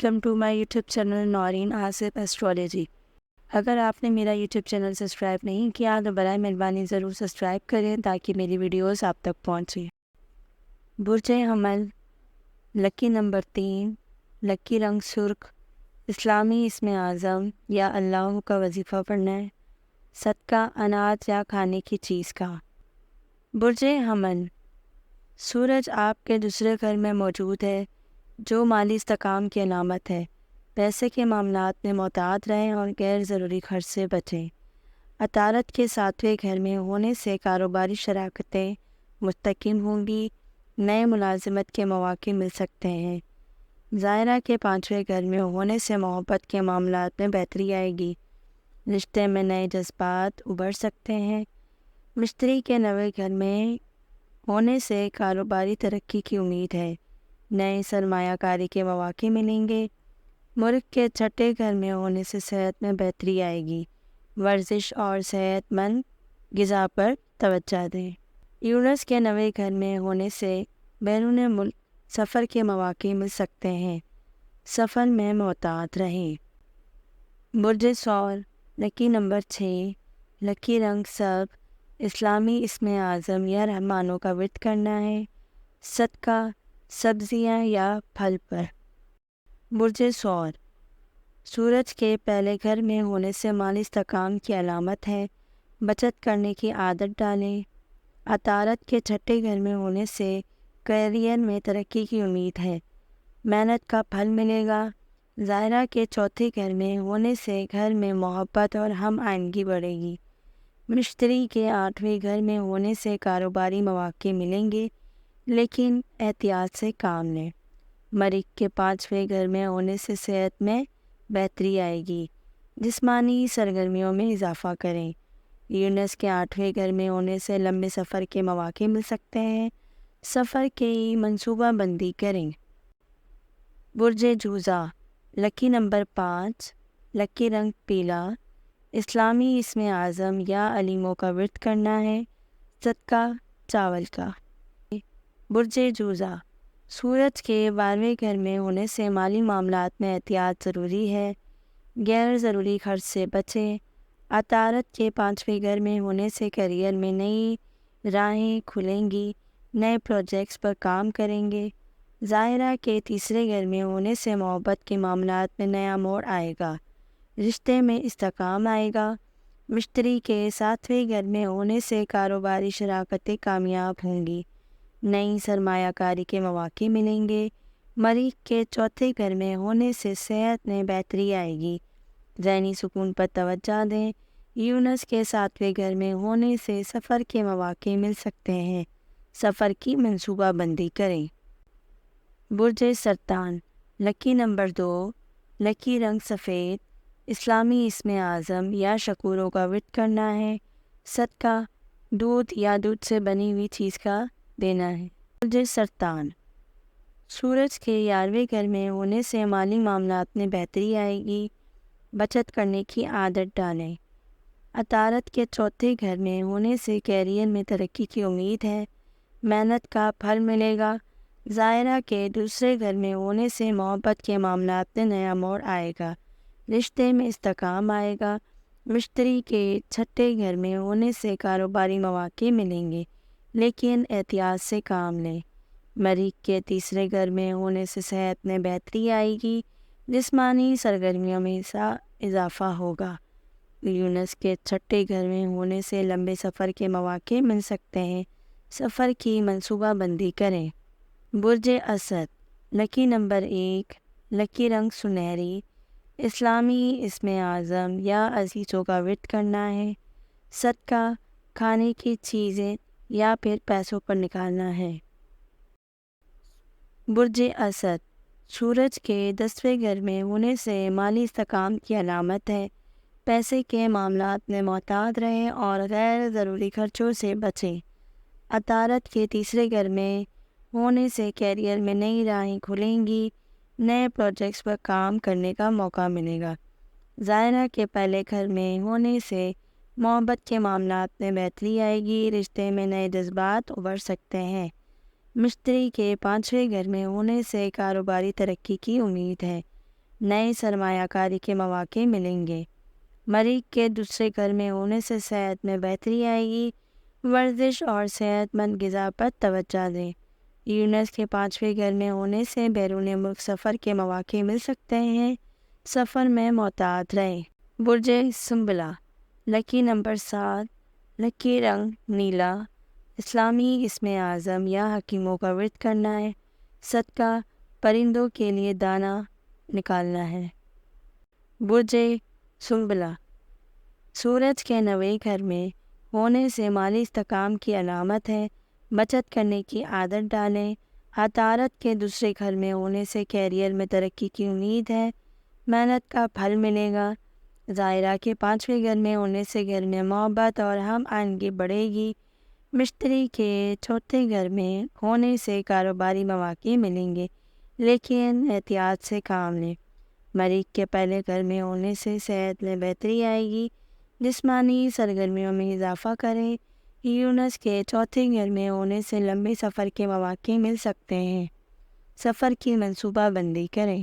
Welcome to my YouTube channel Noreen Asif astrology. اگر آپ نے میرا یوٹیوب چینل سبسکرائب نہیں کیا تو برائے مہربانی ضرور سبسکرائب کریں تاکہ میری ویڈیوز آپ تک پہنچیں۔ برج حمل، لکی نمبر 3، لکی رنگ سرخ، اسلامی اسم اعظم یا اللہ کا وظیفہ پڑھنا ہے، صدقہ اناج یا کھانے کی چیز کا۔ برج حمل، سورج آپ کے دوسرے گھر میں موجود ہے جو مالی استحکام کی علامت ہے۔ پیسے کے معاملات میں محتاط رہیں اور غیر ضروری خرچ سے بچیں۔ عطارد کے 7ویں گھر میں ہونے سے کاروباری شراکتیں مستحکم ہوں گی، نئے ملازمت کے مواقع مل سکتے ہیں۔ ظاہرہ کے 5ویں گھر میں ہونے سے محبت کے معاملات میں بہتری آئے گی، رشتے میں نئے جذبات ابھر سکتے ہیں۔ مشتری کے 9ویں گھر میں ہونے سے کاروباری ترقی کی امید ہے، نئے سرمایہ کاری کے مواقع ملیں گے۔ ملک کے 6ٹھے گھر میں ہونے سے صحت میں بہتری آئے گی، ورزش اور صحت مند غذا پر توجہ دیں۔ یونس کے 9ویں گھر میں ہونے سے بیرون ملک سفر کے مواقع مل سکتے ہیں، سفر میں محتاط رہیں۔ برج ثور، لکی نمبر 6، لکی رنگ سبز، اسلامی اسم اعظم یا رحمانوں کا ورد کرنا ہے، صدقہ سبزیاں یا پھل پر۔ برج ثور، سورج کے پہلے گھر میں ہونے سے مالی استحکام کی علامت ہے، بچت کرنے کی عادت ڈالیں۔ عطارد کے 6ٹھے گھر میں ہونے سے کیریئر میں ترقی کی امید ہے، محنت کا پھل ملے گا۔ ظاہرہ کے 4تھے گھر میں ہونے سے گھر میں محبت اور ہم آہنگی بڑھے گی۔ مشتری کے 8ویں گھر میں ہونے سے کاروباری مواقع ملیں گے، لیکن احتیاط سے کام لیں۔ مریخ کے 5ویں گھر میں ہونے سے صحت میں بہتری آئے گی، جسمانی سرگرمیوں میں اضافہ کریں۔ یونس کے 8ویں گھر میں ہونے سے لمبے سفر کے مواقع مل سکتے ہیں، سفر کی منصوبہ بندی کریں۔ برج جوزہ، لکی نمبر 5، لکی رنگ پیلا، اسلامی اسم اعظم یا علیموں کا ورد کرنا ہے، صدقہ چاول کا۔ برج جوزہ، سورج کے 12ویں گھر میں ہونے سے مالی معاملات میں احتیاط ضروری ہے، غیر ضروری خرچ سے بچیں۔ عطارد کے 5ویں گھر میں ہونے سے کیریئر میں نئی راہیں کھلیں گی، نئے پروجیکٹس پر کام کریں گے۔ ظاہرہ کے 3رے گھر میں ہونے سے محبت کے معاملات میں نیا موڑ آئے گا، رشتے میں استحکام آئے گا۔ مشتری کے 7ویں گھر میں ہونے سے کاروباری شراکتیں کامیاب ہوں گی، نئی سرمایہ کاری کے مواقع ملیں گے۔ مریخ کے 4تھے گھر میں ہونے سے صحت میں بہتری آئے گی، ذہنی سکون پر توجہ دیں۔ یونس کے 7ویں گھر میں ہونے سے سفر کے مواقع مل سکتے ہیں، سفر کی منصوبہ بندی کریں۔ برج سرطان، لکی نمبر 2، لکی رنگ سفید، اسلامی اسم اعظم یا شکوروں کا ورد کرنا ہے، صدقہ دودھ یا دودھ سے بنی ہوئی چیز کا دینا ہے۔ برج سرطان، سورج کے 11ویں گھر میں ہونے سے مالی معاملات میں بہتری آئے گی، بچت کرنے کی عادت ڈالیں۔ عطارد کے 4تھے گھر میں ہونے سے کیریئر میں ترقی کی امید ہے، محنت کا پھل ملے گا۔ ظاہرہ کے 2 گھر میں ہونے سے محبت کے معاملات میں نیا موڑ آئے گا، رشتے میں استحکام آئے گا۔ مشتری کے 6ٹھے گھر میں ہونے سے کاروباری مواقع ملیں گے، لیکن احتیاط سے کام لیں۔ مریخ کے 3رے گھر میں ہونے سے صحت میں بہتری آئے گی، جسمانی سرگرمیوں میں اضافہ ہوگا۔ یونس کے 6ٹھے گھر میں ہونے سے لمبے سفر کے مواقع مل سکتے ہیں، سفر کی منصوبہ بندی کریں۔ برج اسد، لکی نمبر 1، لکی رنگ سنہری، اسلامی اسم اعظم یا عزیزوں کا ورد کرنا ہے، صدقہ کھانے کی چیزیں یا پھر پیسوں پر نکالنا ہے۔ برج اسد، سورج کے 10ویں گھر میں ہونے سے مالی استحکام کی علامت ہے، پیسے کے معاملات میں محتاط رہیں اور غیر ضروری خرچوں سے بچیں۔ عطارد کے 3رے گھر میں ہونے سے کیریئر میں نئی راہیں کھلیں گی، نئے پروجیکٹس پر کام کرنے کا موقع ملے گا۔ ظاہرہ کے پہلے گھر میں ہونے سے محبت کے معاملات میں بہتری آئے گی، رشتے میں نئے جذبات ابھر سکتے ہیں۔ مشتری کے 5ویں گھر میں ہونے سے کاروباری ترقی کی امید ہے، نئے سرمایہ کاری کے مواقع ملیں گے۔ مریض کے دوسرے گھر میں ہونے سے صحت میں بہتری آئے گی۔ ورزش اور صحت مند غذا پر توجہ دیں۔ یونس کے 5ویں گھر میں ہونے سے بیرون ملک سفر کے مواقع مل سکتے ہیں۔ سفر میں محتاط رہیں۔ برج سنبلہ، لکی نمبر 7، لکی رنگ نیلا، اسلامی اسم اعظم یا حکیموں کا ورد کرنا ہے۔ صدقہ پرندوں کے لیے دانہ نکالنا ہے۔ برج سنبلہ، سورج کے 9ویں گھر میں ہونے سے مالی استحکام کی علامت ہے۔ بچت کرنے کی عادت ڈالیں۔ عطارد کے دوسرے گھر میں ہونے سے کیریئر میں ترقی کی امید ہے۔ محنت کا پھل ملے گا۔ ظاہرہ کے 5ویں گھر میں ہونے سے گھر میں محبت اور ہم آہنگی بڑھے گی۔ مشتری کے 4تھے گھر میں ہونے سے کاروباری مواقع ملیں گے، لیکن احتیاط سے کام لیں۔ مریخ کے پہلے گھر میں ہونے سے صحت میں بہتری آئے گی۔ جسمانی سرگرمیوں میں اضافہ کریں۔ یونس کے 4تھے گھر میں ہونے سے لمبے سفر کے مواقع مل سکتے ہیں۔ سفر کی منصوبہ بندی کریں۔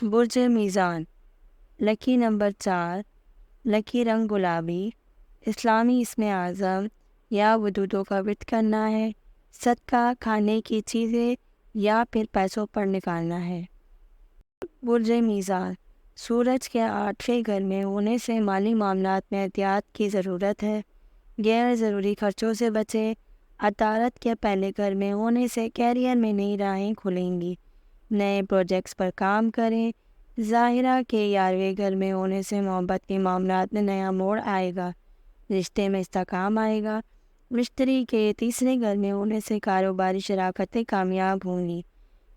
برج میزان، لکی نمبر 4، لکی رنگ گلابی، اسلامی اسم اعظم یا وجودوں کا ورد کرنا ہے۔ صدقہ کھانے کی چیزیں یا پھر پیسوں پر نکالنا ہے۔ برج میزان، سورج کے 8ویں گھر میں ہونے سے مالی معاملات میں احتیاط کی ضرورت ہے۔ غیر ضروری خرچوں سے بچیں۔ عطارد کے پہلے گھر میں ہونے سے کیریئر میں نئی راہیں کھلیں گی۔ نئے پروجیکٹس پر کام کریں۔ ظاہرہ کے 11ویں گھر میں ہونے سے محبت کے معاملات میں نیا موڑ آئے گا۔ رشتے میں استحکام آئے گا۔ مشتری کے 3رے گھر میں ہونے سے کاروباری شراکتیں کامیاب ہوں گی۔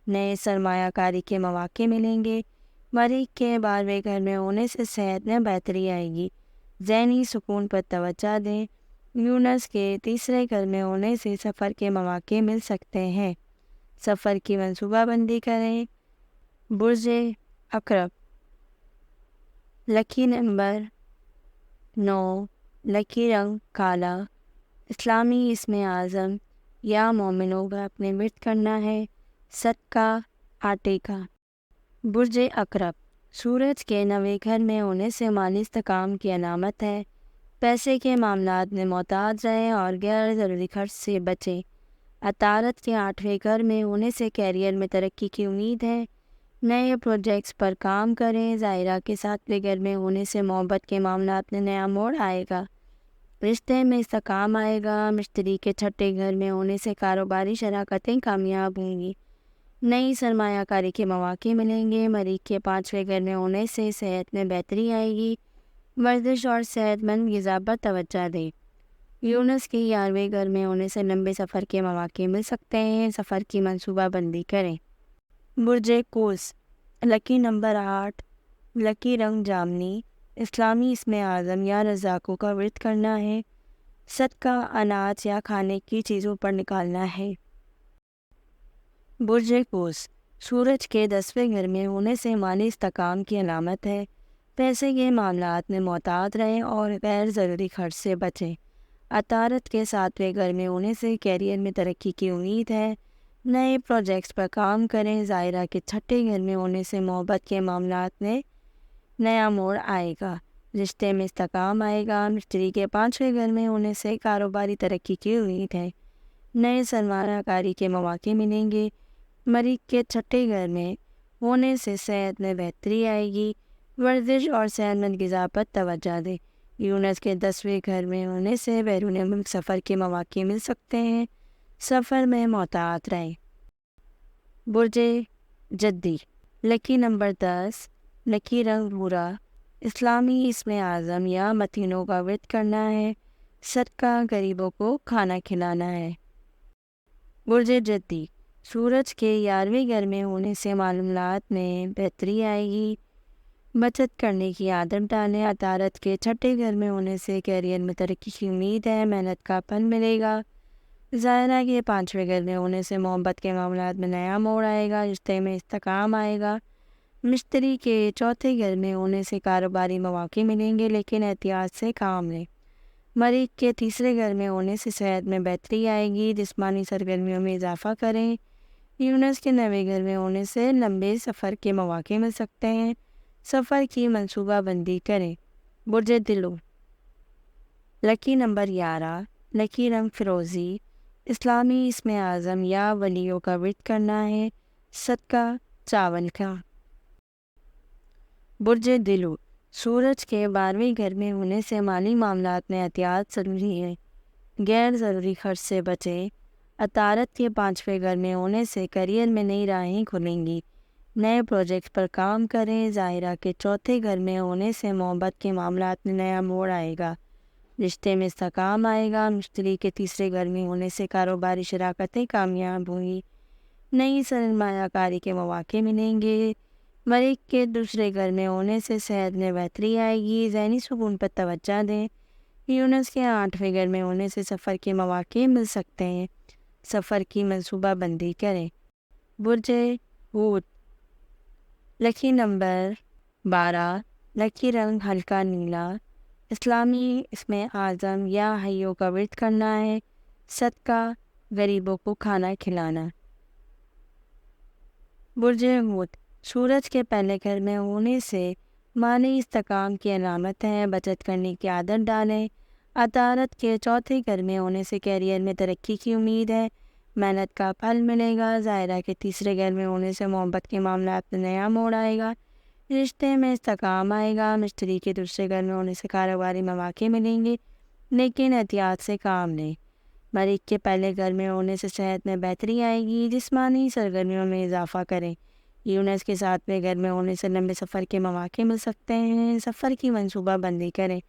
نئے سرمایہ کاری کے مواقع ملیں گے۔ مریخ کے 12ویں گھر میں ہونے سے صحت میں بہتری آئے گی۔ ذہنی سکون پر توجہ دیں۔ یونس کے 3رے گھر میں ہونے سے سفر کے مواقع مل سکتے ہیں۔ سفر کی منصوبہ بندی کریں۔ برج عقرب، لکی نمبر 9، لکی رنگ کالا، اسلامی اسم اعظم یا مومنوں کا اپنے ورد کرنا ہے۔ صدقہ آٹے کا۔ برج عقرب، سورج کے 9ویں گھر میں ہونے سے مالی استحکام کی علامت ہے۔ پیسے کے معاملات میں محتاط رہیں اور غیر ضروری خرچ سے بچیں۔ عطارد کے 8ویں گھر میں ہونے سے کیریئر میں ترقی کی امید ہے۔ نئے پروجیکٹس پر کام کریں۔ ظاہرہ کے 7ویں گھر میں ہونے سے محبت کے معاملات میں نیا موڑ آئے گا۔ رشتے میں استحکام آئے گا۔ مشتری کے 6ٹھے گھر میں ہونے سے کاروباری شراکتیں کامیاب ہوں گی۔ نئی سرمایہ کاری کے مواقع ملیں گے۔ مریخ کے 5ویں گھر میں ہونے سے صحت میں بہتری آئے گی۔ ورزش اور صحت مند غذا پر توجہ دیں۔ یونس کے 11ویں گھر میں ہونے سے لمبے سفر کے مواقع مل سکتے ہیں۔ سفر کی منصوبہ بندی کریں۔ برج قوس، لکی نمبر 8، لکی رنگ جامنی، اسلامی اسم اعظم یا رزاقوں کا ورد کرنا ہے۔ صدقہ اناج یا کھانے کی چیزوں پر نکالنا ہے۔ برج قوس، سورج کے 10ویں گھر میں ہونے سے مالی استحکام کی علامت ہے۔ پیسے کے معاملات میں محتاط رہیں اور غیر ضروری خرچ سے بچیں۔ عطارد کے 7ویں گھر میں ہونے سے کیریئر میں ترقی کی امید ہے۔ نئے پروجیکٹس پر کام کریں۔ ظاہرہ کے 6ٹھے گھر میں ہونے سے محبت کے معاملات میں نیا موڑ آئے گا۔ رشتے میں استحکام آئے گا۔ مشتری کے 5ویں گھر میں ہونے سے کاروباری ترقی کی امید ہے۔ نئے سرمایہ کاری کے مواقع ملیں گے۔ مریخ کے 6ٹھے گھر میں ہونے سے صحت میں بہتری آئے گی۔ ورزش اور صحت مند غذا پر توجہ دیں۔ یونس کے 10ویں گھر میں ہونے سے بیرون ملک سفر کے مواقع مل سکتے ہیں۔ سفر میں محتاط رہیں۔ برج جدی، لکی نمبر 10، لکی رنگ بھورا، اسلامی اسم اعظم یا متینوں کا ورد کرنا ہے۔ صدقہ غریبوں کو کھانا کھلانا ہے۔ برج جدی، سورج کے 11ویں گھر میں ہونے سے معاملات میں بہتری آئے گی۔ بچت کرنے کی عادت ڈالیں۔ عطارد کے 6ٹھے گھر میں ہونے سے کیریئر میں ترقی کی امید ہے۔ محنت کا پھل ملے گا۔ ظاہرہ کے 5ویں گھر میں ہونے سے محبت کے معاملات میں نیا موڑ آئے گا۔ رشتے میں استحکام آئے گا۔ مشتری کے 4تھے گھر میں ہونے سے کاروباری مواقع ملیں گے، لیکن احتیاط سے کام لیں۔ مریخ کے 3رے گھر میں ہونے سے صحت میں بہتری آئے گی۔ جسمانی سرگرمیوں میں اضافہ کریں۔ یونس کے نئے گھر میں ہونے سے لمبے سفر کے مواقع مل سکتے ہیں۔ سفر کی منصوبہ بندی کریں۔ برج دلو، لکی نمبر 11، لکی رنگ فیروزی، اسلامی اسم اعظم یا ولیوں کا ورد کرنا ہے، صدقہ چاول کا۔ برج دلو، سورج کے 12ویں گھر میں ہونے سے مالی معاملات میں احتیاط ضروری ہے، غیر ضروری خرچ سے بچیں۔ عطارد کے 5ویں گھر میں ہونے سے کیریئر میں نئی راہیں کھلیں گی، نئے پروجیکٹ پر کام کریں۔ ظاہرہ کے 4تھے گھر میں ہونے سے محبت کے معاملات میں نیا موڑ آئے گا، رشتے میں استحکام آئے گا۔ مشتری کے 3 گھر میں ہونے سے کاروباری شراکتیں کامیاب ہوں گی، نئی سرمایہ کاری کے مواقع ملیں گے۔ مریخ کے 2 گھر میں ہونے سے صحت میں بہتری آئے گی، ذہنی سکون پر توجہ دیں۔ یونس کے 8ویں گھر میں ہونے سے سفر کے مواقع مل سکتے ہیں، سفر کی منصوبہ بندی کریں۔ برج حوت، لکی نمبر 12، لکی رنگ ہلکا نیلا، اسلامی اسم اعظم یا حیوں کا ورد کرنا ہے، صدقہ غریبوں کو کھانا کھلانا۔ برج حوت، سورج کے پہلے گھر میں ہونے سے مالی استحکام کی علامت ہے، بچت کرنے کی عادت ڈالیں۔ عطارد کے 4تھے گھر میں ہونے سے کیریئر میں ترقی کی امید ہے، محنت کا پھل ملے گا۔ ظاہرہ کے 3 گھر میں ہونے سے محبت کے معاملات میں نیا موڑ آئے گا، رشتے میں استحکام آئے گا۔ مشتری کے 2 گھر میں ہونے سے کاروباری مواقع ملیں گے، لیکن احتیاط سے کام لیں۔ مریخ کے پہلے گھر میں ہونے سے صحت میں بہتری آئے گی، جسمانی سرگرمیوں میں اضافہ کریں۔ یونس کے 7ویں گھر میں ہونے سے لمبے سفر کے مواقع مل سکتے ہیں، سفر کی منصوبہ بندی کریں۔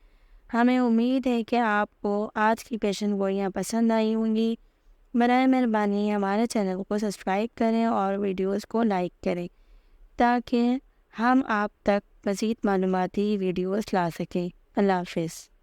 ہمیں امید ہے کہ آپ کو آج کی پیشن گوئیاں پسند آئی ہوں گی۔ برائے مہربانی ہمارے چینل کو سبسکرائب کریں اور ویڈیوز کو لائک کریں تاکہ ہم آپ تک مزید معلوماتی ویڈیوز لا سکیں۔ اللہ حافظ۔